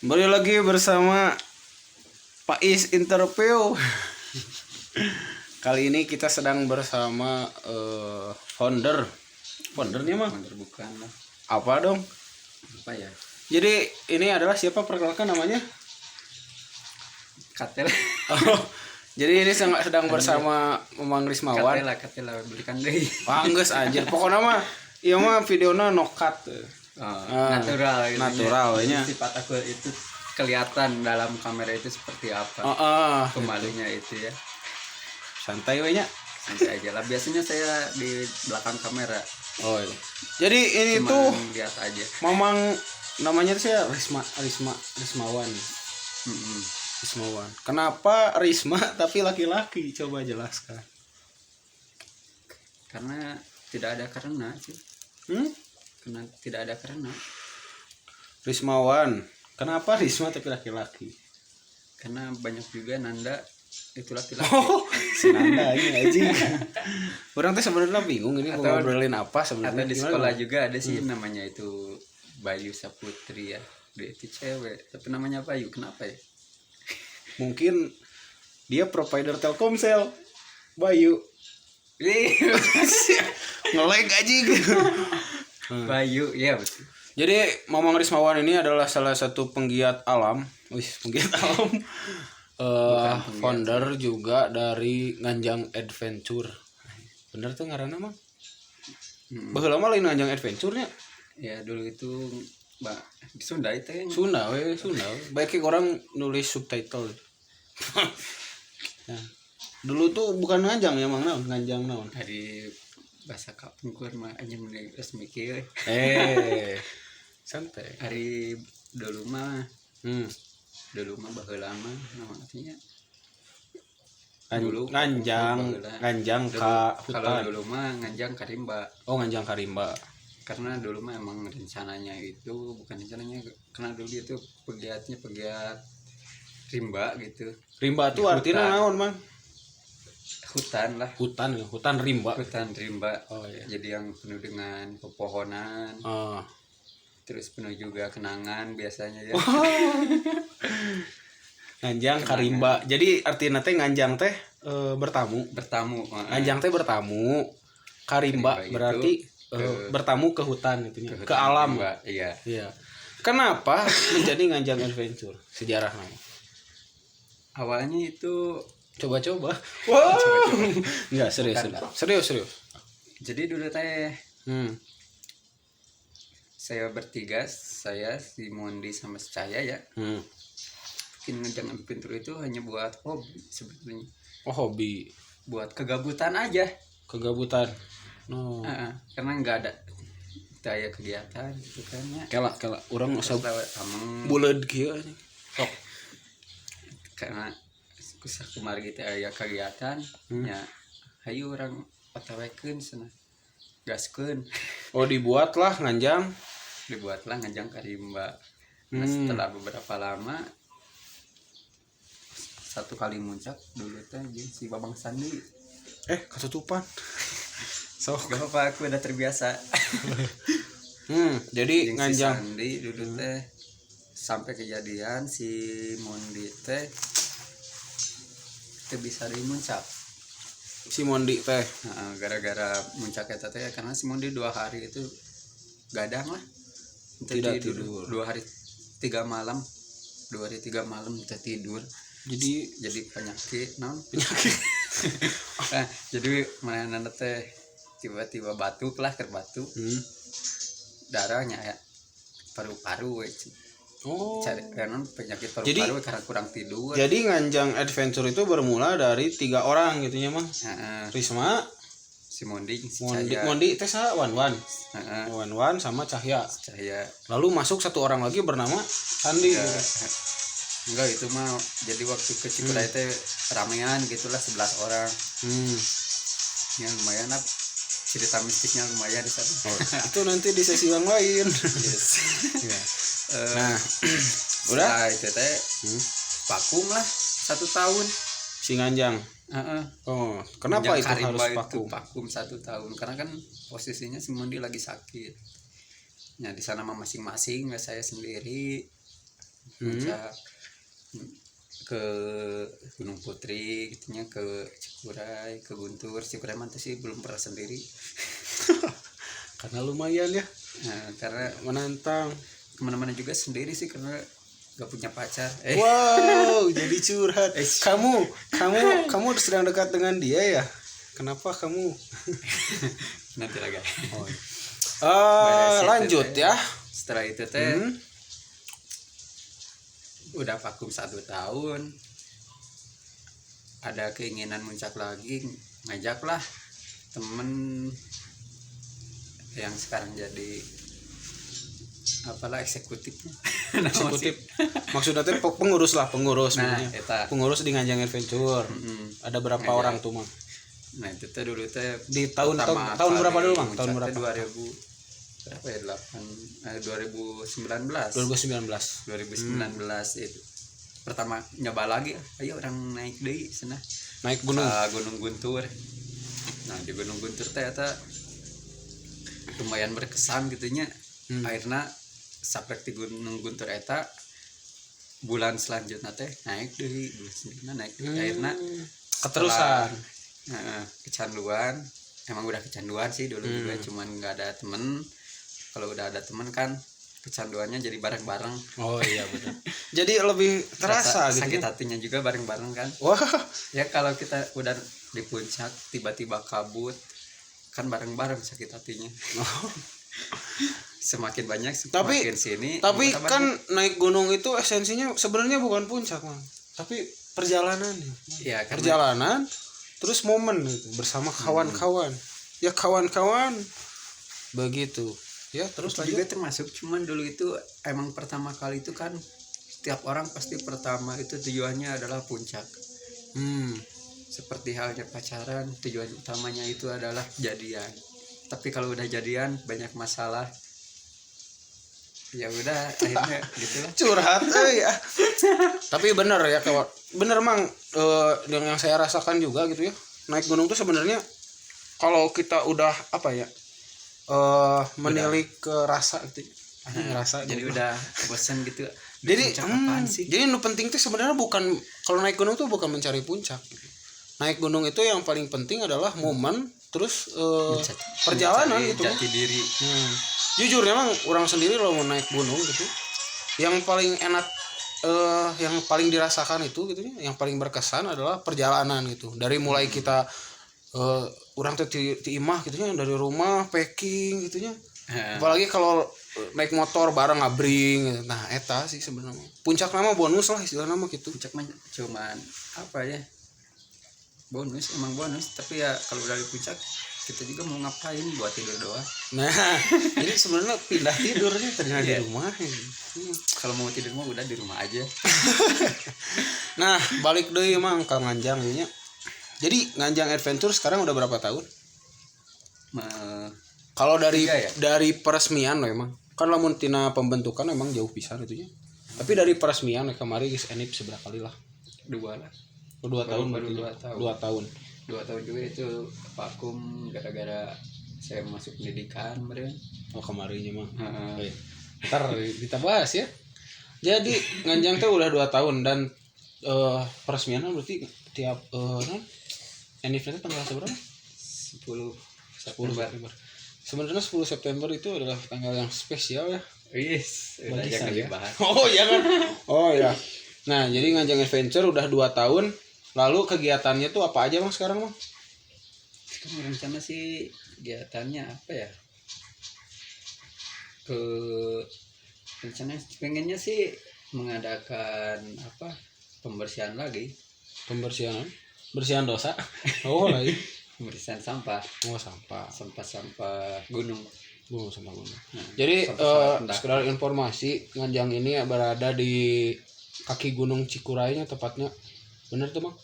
Kembali lagi bersama Pak Is Interview. Kali ini kita sedang bersama foundernya mah. Founder bukan lah. Apa dong? Apa ya? Jadi ini adalah siapa, perkenalkan namanya? Katel. Oh, jadi ini sedang bersama Memang Rismawan. Katela belikan deh. Pangges anjir. Pokoknya mah iya mah videona no cut. Natural gitu. Naturalnya. Sifat aku itu kelihatan dalam kamera itu seperti apa. Pemalunya itu ya. Santai we nya. Santai aja lah. Biasanya saya di belakang kamera. Oh iya. Jadi ini Cuman tuh lihat aja. Mamang namanya tuh saya Rismawan. Rismawan. Kenapa Risma tapi laki-laki? Coba jelaskan. Karena tidak ada karena sih. Karena tidak ada karena. Rismawan. Kenapa Risma tapi laki-laki? Karena banyak juga Nanda itu laki-laki. Oh, si Nanda ini aja. Orang tuh sebenarnya bingung ini mau Atau- ngobrolin apa sebenarnya. Atau di Gimana, sekolah Bang? juga ada sih namanya itu Bayu Saputri ya. Dia itu cewek tapi namanya Bayu, kenapa ya? Mungkin dia provider Telkomsel. Bayu. Nge-lag aja gitu. Bayu, iya betul. Jadi Mamang Rismawan ini adalah salah satu penggiat alam, penggiat alam, penggiat. founder juga dari Nganjang Adventure. Bener tuh ngaranna mah? Baheula mah lain Nganjang Adventure-nya. Ya dulu itu Mbak di Sunda itu kan. Sunda we. Baik orang nulis subtitle. Nah, dulu tuh bukan Nganjang ya, Mang naon? Nganjang naon? Dari bahasa kapungkur mah aja mulai resmi kieu. Santai. Hari dulu mah baheula mah nama artinya dulu Nganjang dulu, ka kalau hutan. dulu mah Nganjang Karimba. Oh, Nganjang Karimba. Karena dulu mah emang rencananya itu bukan rencananya, karena dulu dia tuh pegiat rimba gitu. Rimba tuh Di artinya hutan. naon, Mang? Hutan rimba. hutan rimba. Oh iya. Jadi yang penuh dengan pepohonan, terus penuh juga kenangan biasanya ya. Nganjang Karimba. Jadi artinya teh nganjang teh bertamu. Nganjang teh bertamu. Karimba Karimba berarti bertamu ke hutan gitu, ke alam. Rimba, iya. Iya. Kenapa menjadi Nganjang Adventure? Sejarahnya. Awalnya itu Coba-coba. Wow. Enggak, serius. Bukan. Serius. jadi dulu teh Hmm. saya bertiga, saya si Mondi sama si Cahaya ya. Bikin Nganjang Adventure itu hanya buat hobi sebetulnya. Oh, hobi. Buat kegabutan aja. Kegabutan. No. Karena nggak ada daya kegiatan gitu kan ya. Kela urang usah Ameng buleud kieu. Sok. karena kusah kemarin gitu aya kegiatan ya hayu orang otawekeun cenah gaskeun. Oh, dibuatlah Nganjang. Dibuatlah Nganjang Karimba. Nah, setelah beberapa lama satu kali muncak dulu teh jeung si Babang Sandi. Ketutupan. Sok. Gak apa-apa, aku udah terbiasa. Jadi Jeung si Nganjang Sandi dulu teh sampai kejadian si Mondi teh bisa dimuncak. si Mondi teh. Gara-gara muncak eta teh karena si Mondi 2 hari itu gadang lah. Tidak tidur. 2 hari 3 malam. 2 hari 3 malam tidak tidur. Jadi penyakit naon? Jadi mana teh tiba-tiba batuk lah, batuk. Darahnya ya paru-paru we. Cari kan penyakit paru-paru karena kurang tidur. Jadi Nganjang Adventure itu bermula dari 3 orang gitu nya, Mang. Risma, Si Mondi, si Mondi teh saha? Wan sama Cahya. Lalu masuk 1 orang lagi bernama Sandi. Enggak, itu mah jadi waktu ke Cikuraya teh ramean gitulah 11 orang. Ya lumayan lah, cerita mistiknya lumayan di sana. Itu nanti di sesi yang lain. Yes. Nah, udah Nah, itu teh vakum lah 1 tahun. si Nganjang. Oh, kenapa itu harus vakum? Vakum 1 tahun karena kan posisinya si Mondi lagi sakit. Ya di sana mah masing-masing, nggak saya sendiri. puncak ke Gunung Putri gitunya, ke Cikuray, ke Guntur. Cikuray mah sih belum pernah sendiri. Karena lumayan ya. Nah, karena Menantang. kemana-mana juga sendiri sih karena gak punya pacar. Wow, jadi curhat. Kamu sedang dekat dengan dia ya? Kenapa kamu? Nanti lagi. Lanjut ya. Setelah itu teh udah vakum 1 tahun, ada keinginan muncak lagi, ngajaklah temen yang sekarang jadi apalah eksekutifnya. Maksudnya teh pengurus Nah, eta. pengurus di Nganjang Adventure. Ada berapa Nganjang. orang tuh mang? Nah itu teh dulu teh Di tahun berapa dulu mang? Tahun berapa? 2000 berapa ya 2019 itu pertama nyoba lagi, ayo orang naik deui sana, Naik gunung. Gunung Guntur. Nah di Gunung Guntur teh eta lumayan berkesan gitunya. Akhirnya saprek di Gunung Guntur eta bulan selanjutnya teh naik deui, bulan selanjutnya naik deui. Akhirnya Keterusan. Kecanduan, emang udah kecanduan sih dulu juga, cuman nggak ada temen. Kalau udah ada temen kan kecanduannya jadi bareng-bareng. Oh iya benar. Jadi lebih terasa gitu. Sakit hatinya juga bareng-bareng kan. Wah. Ya kalau kita udah di puncak tiba-tiba kabut kan bareng-bareng sakit hatinya. Semakin banyak semakin sini. Tapi kan naik gunung itu esensinya sebenarnya bukan puncak, Mang. Tapi perjalanan. Ya, perjalanan terus momen gitu bersama kawan-kawan. Ya kawan-kawan begitu. Ya terus juga termasuk, cuman dulu itu emang pertama kali itu kan setiap orang pasti pertama itu tujuannya adalah puncak. Seperti halnya pacaran, tujuan utamanya itu adalah jadian. Tapi kalau udah jadian banyak masalah, ya udah akhirnya gitulah. Curhat ya. Tapi bener ya kawan, bener mang, yang saya rasakan juga gitu ya, naik gunung tuh sebenarnya kalau kita udah apa ya, menilik ke rasa gitu, ngerasa jadi udah bosan gitu. Jadi jadi nu penting tuh sebenarnya bukan, kalau naik gunung tuh bukan mencari puncak gitu. Naik gunung itu yang paling penting adalah momen, terus perjalanan gitu. Jati diri. Jujur emang orang sendiri kalau mau naik gunung gitu, yang paling enak, yang paling dirasakan itu gitu ya, yang paling berkesan adalah perjalanan gitu. Dari mulai kita orang tuh di imah gitu ya, dari rumah packing gitu ya. Apalagi kalau naik motor bareng ngabring gitu. Nah eta sih sebenarnya puncak nama bonus lah istilah nama gitu. Puncak mah cuman apa ya, bonus, emang bonus. Tapi ya kalau dari puncak kita juga mau ngapain, buat tidur doang. Nah jadi sebenarnya pindah tidurnya ternyata di rumah gitu. Kalau mau tidur mah udah di rumah aja. Nah balik deh emang ke Nganjang ya. Jadi Nganjang Adventure sekarang udah berapa tahun? Kalau dari peresmian loh emang kan lamun tina pembentukan emang jauh pisan itunya. Tapi dari peresmian kemarin guys enip seberapa kali lah? 2 lah. 2 tahun baru 2 tahun. 2 tahun juga itu vakum gara-gara saya masuk pendidikan kemarin. Oh kemarinnya mah. Ntar kita bahas ya. Jadi Nganjang tuh udah 2 tahun dan peresmiannya berarti tiap enifnya tanggal berapa? 10 September. Sebenarnya 10 September itu adalah tanggal yang spesial ya. Yes, jangan dibahas. Oh jangan. Oh ya. Nah jadi Nganjang Adventure udah 2 tahun. Lalu kegiatannya tuh apa aja Bang sekarang Bang? Sekarang rencana sih kegiatannya apa ya? Rencana pengennya sih mengadakan apa? Pembersihan lagi. Bersihan dosa. Oh lagi. Pembersihan sampah. Oh sampah gunung. Sampah gunung. Jadi sekedar informasi, Nganjang ini berada di kaki Gunung Cikurainya tepatnya. Bener tuh Bang?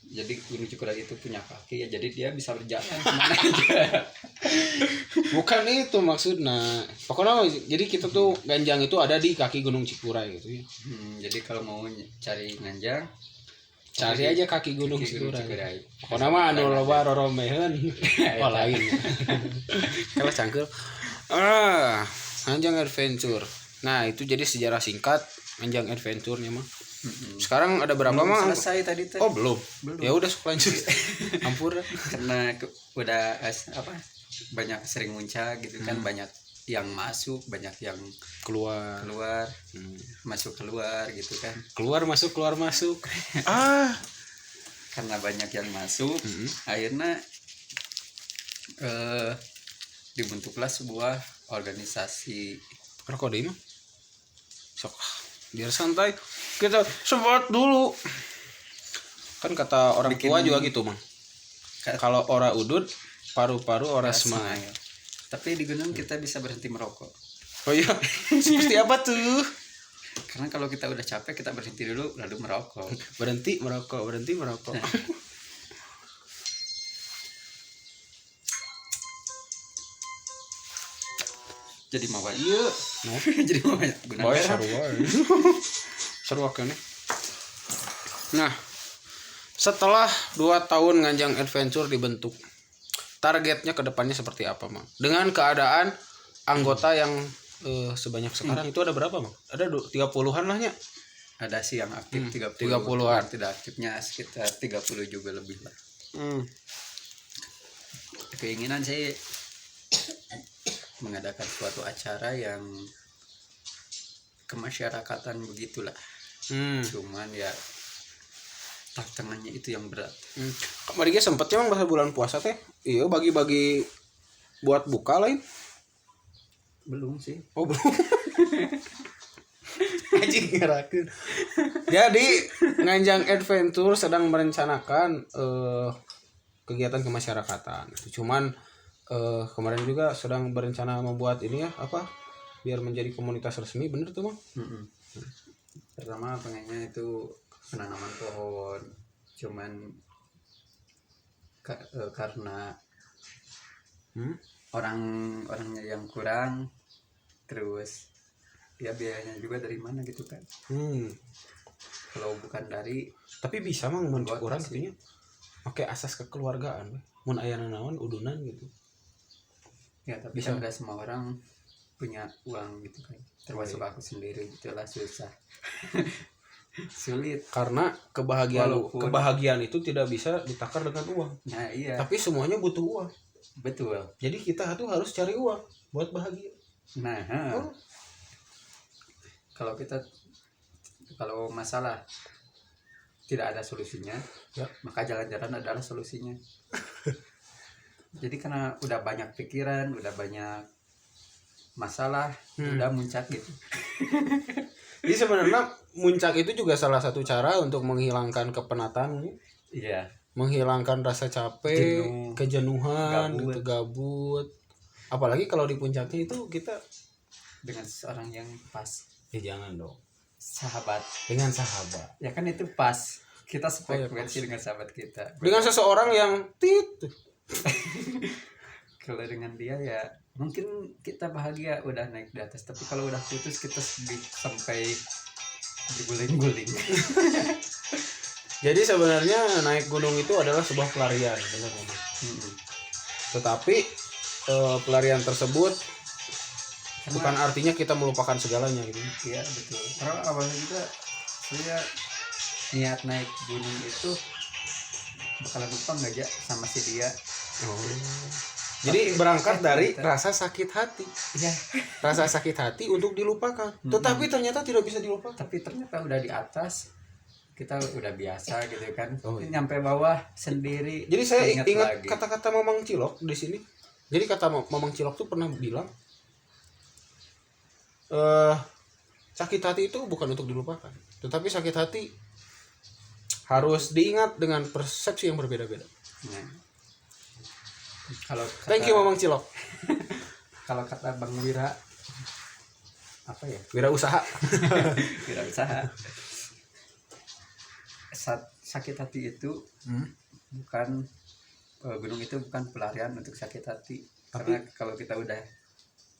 Jadi Gunung Cikuray itu punya kaki ya, jadi dia bisa berjalan kemana aja. Bukan itu maksudnya. Pokoknya jadi kita tuh Nganjang itu ada di kaki Gunung Cikuray gitu ya. Jadi kalau mau cari Nganjang, cari aja kaki Gunung Cikuray. Pokoknya mah anu loba roromeheun. Oh lain. Kalau cangkeul. Nganjang Adventure. Nah itu jadi sejarah singkat Nganjang Adventure-nya mah. Sekarang ada berapa mah? Selesai tadi teh. Oh belum. Ya udah sok lanjut. Ampura. Karena udah banyak sering muncak gitu kan, banyak yang masuk, banyak yang Keluar. masuk keluar gitu kan. Keluar masuk. Karena banyak yang masuk, akhirnya dibentuklah sebuah organisasi. Rokok deh mah. Sok biar santai. Kita sebat dulu. Kan kata orang tua juga gitu, Mang. Kalau ora udut, paru-paru ora semai. Tapi di gunung kita bisa berhenti merokok. Oh iya. Seperti apa tuh? Karena kalau kita udah capek, kita berhenti dulu lalu merokok. Berhenti merokok. Nah. Jadi mau iya. No. Jadi mau Boy seru nih. Nah, setelah 2 tahun Nganjang Adventure dibentuk, targetnya ke depannya seperti apa, Mang? Dengan keadaan anggota yang sebanyak sekarang itu ada berapa, Mang? Ada 30-an lah nya. Ada sih yang aktif 30-an. Tidak aktifnya sekitar 30 juga lebih lah. Keinginan saya mengadakan suatu acara yang kemasyarakatan begitulah. Cuman ya tantangannya itu yang berat. Kemarin sempet ya Mang bahasa bulan puasa teh. Iya bagi-bagi buat buka lain. Belum sih. Oh belum. Anjing ngerakeun. Jadi Nganjang Adventure sedang merencanakan kegiatan kemasyarakatan. Cuman kemarin juga sedang berencana membuat ini ya biar menjadi komunitas resmi, bener tuh Mang? Pertama pengennya itu penanaman pohon, cuman karena orangnya yang kurang, terus ya biayanya juga dari mana gitu kan. Kalau bukan dari, tapi bisa Mang muncul orang gitunya pakai asas kekeluargaan mun aya naon udunan gitu ya, tapi kan nggak semua orang punya uang gitu kan, termasuk aku sendiri gitulah, susah. Sulit karena kebahagiaan itu tidak bisa ditakar dengan uang. Nah iya, tapi semuanya butuh uang. Betul. Jadi kita tuh harus cari uang buat bahagia. Nah kalau masalah tidak ada solusinya ya, maka jalan-jalan adalah solusinya. Jadi karena udah banyak pikiran, udah banyak masalah, udah muncak gitu. Jadi sebenarnya muncak itu juga salah satu cara untuk menghilangkan kepenatan. Iya. Menghilangkan rasa capek, kejenuhan, gabut. Apalagi kalau di puncaknya itu kita dengan seorang yang pas. Ya jangan dong. Dengan sahabat. Ya kan itu pas. Kita frekuensi dengan sahabat kita. Dengan seseorang yang Kalau dengan dia ya mungkin kita bahagia udah naik di atas, tapi kalau udah putus kita sampai diguling-guling. Jadi sebenarnya naik gunung itu adalah sebuah pelarian, benar. Tetapi pelarian tersebut bukan artinya kita melupakan segalanya gitu. Iya betul. Karena awalnya juga saya niat naik gunung itu bakalan lupa nggak aja sama si dia. Jadi berangkat dari rasa sakit hati. Iya. Rasa sakit hati untuk dilupakan. Tetapi ternyata tidak bisa dilupakan. Tapi ternyata udah di atas, kita udah biasa gitu kan. Nyampe bawah sendiri. Jadi saya ingat kata-kata Mamang Cilok di sini. Jadi kata Mamang Cilok tuh pernah bilang, sakit hati itu bukan untuk dilupakan, tetapi sakit hati harus diingat dengan persepsi yang berbeda-beda. Thank you Mamang Cilok. Kalau kata Bang Wira, apa ya? Wirausaha. Sakit hati itu bukan gunung itu bukan pelarian untuk sakit hati. Karena kalau kita udah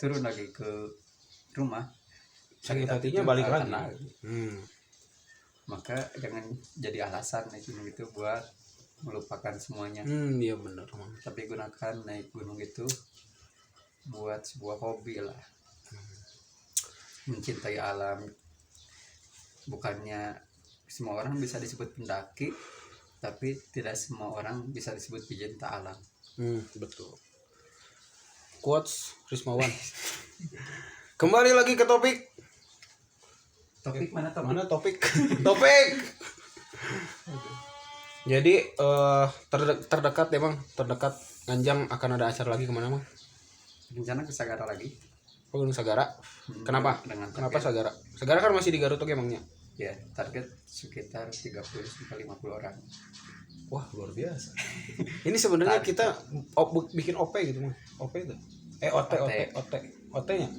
turun lagi ke rumah, sakit hatinya balik lagi. Maka jangan jadi alasan naik gunung itu buat melupakan semuanya. Iya benar. Tapi gunakan naik gunung itu buat sebuah hobi lah. mencintai alam. Bukannya semua orang bisa disebut pendaki, tapi tidak semua orang bisa disebut pecinta alam. Betul. Quotes Rismawan. Kembali lagi ke topik. Topik mana topik? Mana topik? Topik. Jadi terdekat ya Bang, terdekat Nganjang akan ada acara lagi kemana Bang? Rencana ke Sagara lagi. Gunung Sagara. Kenapa? Dengan Kenapa target, Sagara? Sagara kan masih di Garut tuh emangnya. ya target sekitar 30 sampai 50 orang. Wah, luar biasa. Ini sebenarnya kita bikin OP gitu Bang. OP itu. OT-nya.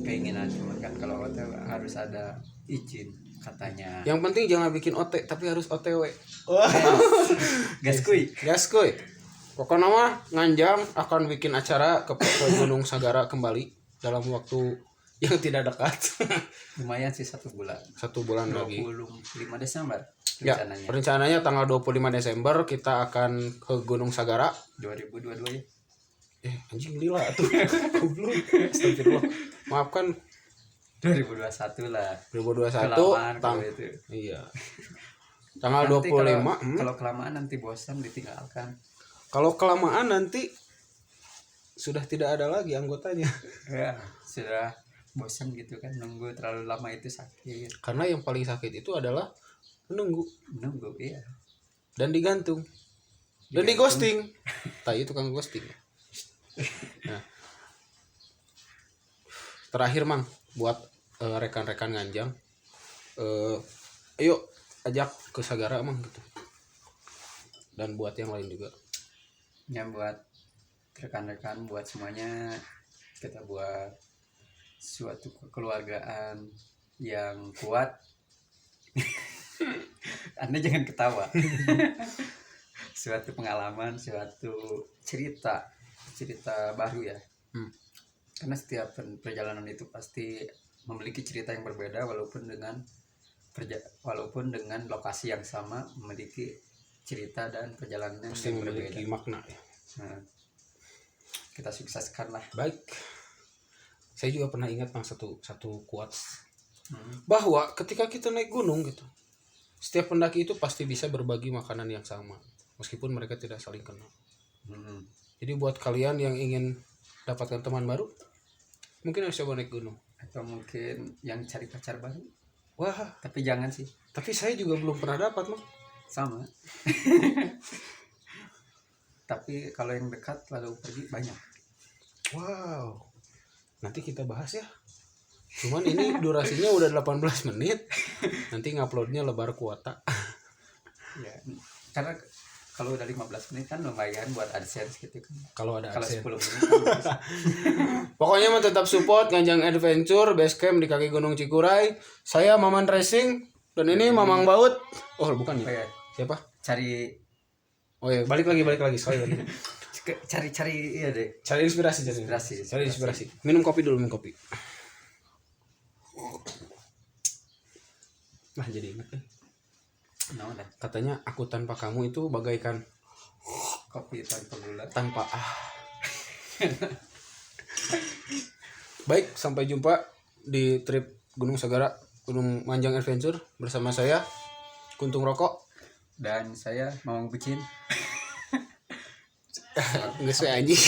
Keinginan cuma kan kalau hotel harus ada izin katanya. Yang penting jangan bikin OT tapi harus OTW. Gaskuy. Pokoknya mah Nganjang akan bikin acara ke Gunung Sagara kembali dalam waktu yang tidak dekat. Lumayan sih 1 bulan. 1 bulan lagi. 25 Desember Ya, rencananya. rencananya tanggal 25 Desember kita akan ke Gunung Sagara. 2022 ya. Anjing lila tuh. Goblok. Astagfirullah. Maafkan 2021 lah. 2021 Kelamaan kalau itu. Iya. Tanggal Nanti 25. kalau kelamaan nanti bosan ditinggalkan. Kalau kelamaan nanti sudah tidak ada lagi anggotanya. Ya, sudah bosan gitu kan nunggu terlalu lama itu sakit. Karena yang paling sakit itu adalah menunggu Iya. dan digantung dan di ghosting. Tai tukang ghosting. Nah, terakhir Mang buat rekan-rekan Nganjang, ayo ajak ke Sagara Mang gitu. Dan buat yang lain juga. Ya buat rekan-rekan, buat semuanya, kita buat suatu kekeluargaan yang kuat. Anda jangan ketawa. Suatu pengalaman, suatu cerita baru ya. Karena setiap perjalanan itu pasti memiliki cerita yang berbeda, walaupun dengan lokasi yang sama, memiliki cerita dan perjalanan Pasti yang memiliki berbeda. makna ya. Nah, kita sukseskan lah. Baik. Saya juga pernah ingat Mang satu quotes bahwa ketika kita naik gunung gitu, setiap pendaki itu pasti bisa berbagi makanan yang sama meskipun mereka tidak saling kenal. Jadi buat kalian yang ingin dapatkan teman baru, mungkin harus coba naik gunung. Atau mungkin yang cari pacar baru. Wah, Tapi jangan sih. tapi saya juga belum pernah dapat Mang. Sama. Tapi kalau yang dekat lalu pergi banyak. Wow. Nanti kita bahas ya. Cuman ini durasinya udah 18 menit. Nanti nguploadnya lebar kuota. Ya. Karena kalau udah 15 menit kan lumayan buat AdSense gitu kan. Kalau ada Kalau aksen. 10 menit kan bisa. Pokoknya mah tetap support Nganjang Adventure Base Camp di kaki Gunung Cikuray. Saya Maman Racing dan ini Mamang Baut. Oh, bukan Apa ya? ya? Siapa? Cari Oh ya, balik lagi. Sorry. cari iya deh. Cari inspirasi. Minum kopi dulu, minum kopi. Nah, jadi ingat Nah, udah. katanya aku tanpa kamu itu bagaikan Kopi tanpa gula. tanpa Baik, sampai jumpa di trip Gunung Sagara, Gunung Manjang Adventure bersama saya Kuntung Rokok. Dan saya mau bucin. Nggak sesuai anjing.